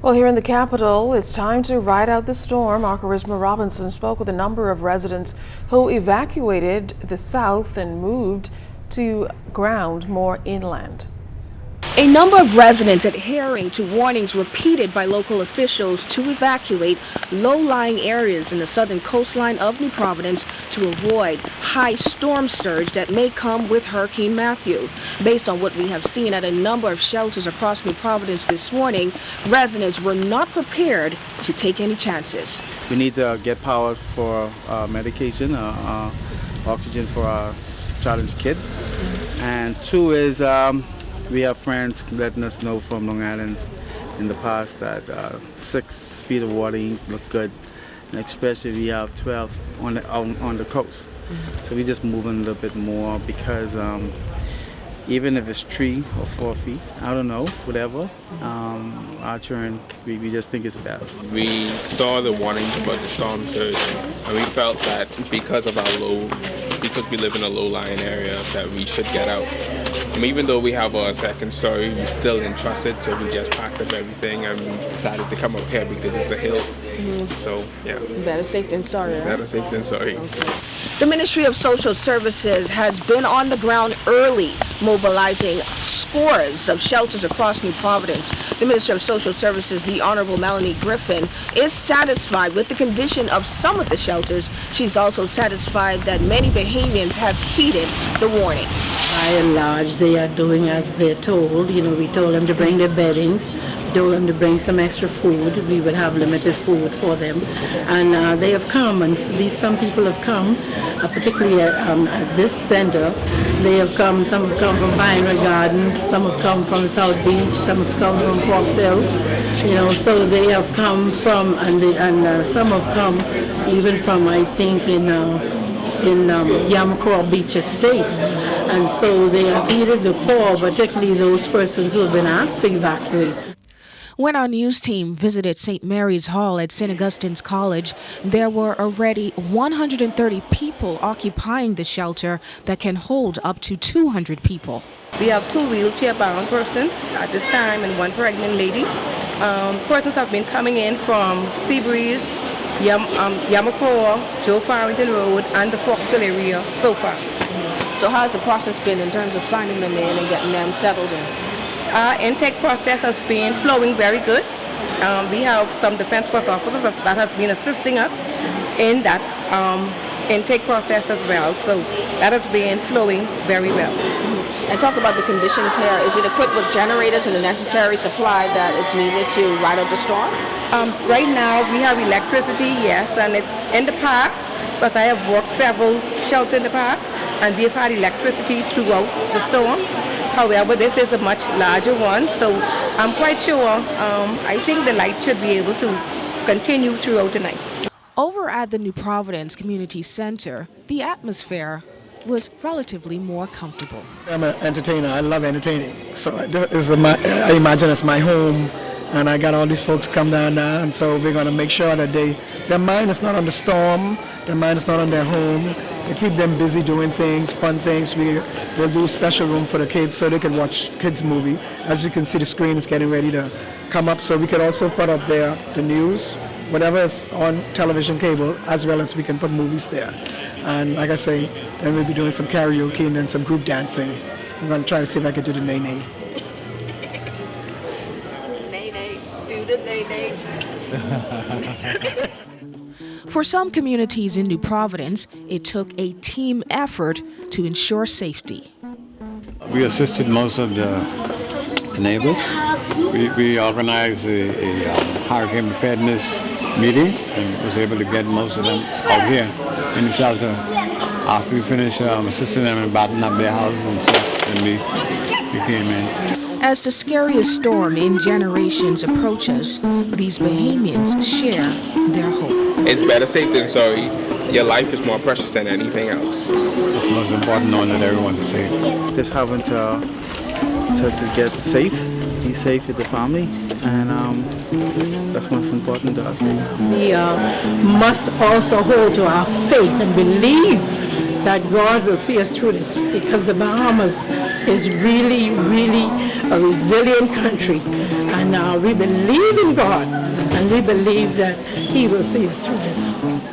Well, here in the capital, it's time to ride out the storm. Our Charisma Robinson spoke with a number of residents who evacuated the south and moved to ground more inland. A number of residents adhering to warnings repeated by local officials to evacuate low-lying areas in the southern coastline of New Providence to avoid high storm surge that may come with Hurricane Matthew. Based on what we have seen at a number of shelters across New Providence this morning, residents were not prepared to take any chances. We need to get power for medication, oxygen for our challenged kid. And two is we have friends letting us know from Long Island in the past that 6 feet of water look good, and especially we have 12 on the coast. So we just moving a little bit more because even if it's 3 or 4 feet, I don't know, whatever, our turn, we just think it's best. We saw the warnings about the storm surge, and we felt that because we live in a low-lying area, that we should get out. Even though we have a second story, we still didn't trust it, so we just packed up everything and we decided to come up here because it's a hill. So, yeah. Better safe than sorry, right? Better safe than sorry. Okay. The Ministry of Social Services has been on the ground early, mobilizing scores of shelters across New Providence. The Minister of Social Services, the Honorable Melanie Griffin, is satisfied with the condition of some of the shelters. She's also satisfied that many Bahamians have heeded the warning. By and large, they are doing as they're told. You know, we told them to bring their beddings, we told them to bring some extra food. We would have limited food for them. And they have come, and some people have come, particularly at this center. They have come, some have come from Pioneer Gardens, some have come from South Beach, some have come from Fox Hill. You know, so they have come from, and some have come even from, I think, in Yamacraw Beach Estates, and so they have heeded the call, particularly those persons who have been asked to evacuate. When our news team visited St. Mary's Hall at St. Augustine's College, there were already 130 people occupying the shelter that can hold up to 200 people. We have 2 wheelchair-bound persons at this time and 1 pregnant lady. Persons have been coming in from Seabreeze, Yamacraw, Joe Farrington Road, and the Fox Hill area so far. So how has the process been in terms of signing them in and getting them settled in? Our intake process has been flowing very good. We have some Defense Force officers that has been assisting us in that intake process as well. So that has been flowing very well. And talk about the conditions here. Is it equipped with generators and the necessary supply that is needed to ride out the storm? Right now we have electricity, yes, and it's in the past, because I have worked several shelters in the past, and we've had electricity throughout the storms. However, this is a much larger one, so I'm quite sure, I think the light should be able to continue throughout the night. Over at the New Providence Community Center, the atmosphere was relatively more comfortable. I'm an entertainer. I love entertaining. So I imagine it's my home, and I got all these folks come down now, and so we're going to make sure that their mind is not on the storm, their mind is not on their home. We keep them busy doing things, fun things. We'll do a special room for the kids so they can watch kids' movie. As you can see, the screen is getting ready to come up, so we can also put up there the news, whatever is on television cable, as well as we can put movies there. And like I say, then we'll be doing some karaoke and then some group dancing. I'm going to try to see if I can do the nay-nay. Nay-nay, do the nay-nay. For some communities in New Providence, it took a team effort to ensure safety. We assisted most of the neighbors. We organized a hurricane preparedness meeting and was able to get most of them out here in the shelter. After we finished assisting them in batting up their houses and stuff, and we came in. As the scariest storm in generations approaches, these Bahamians share their hope. It's better safe than sorry. Your life is more precious than anything else. It's most important knowing that everyone's safe. Just having to get safe, be safe with the family, and that's most important to us. We must also hold to our faith and believe that God will see us through this, because the Bahamas is really, really a resilient country. And we believe in God, and we believe that He will see us through this.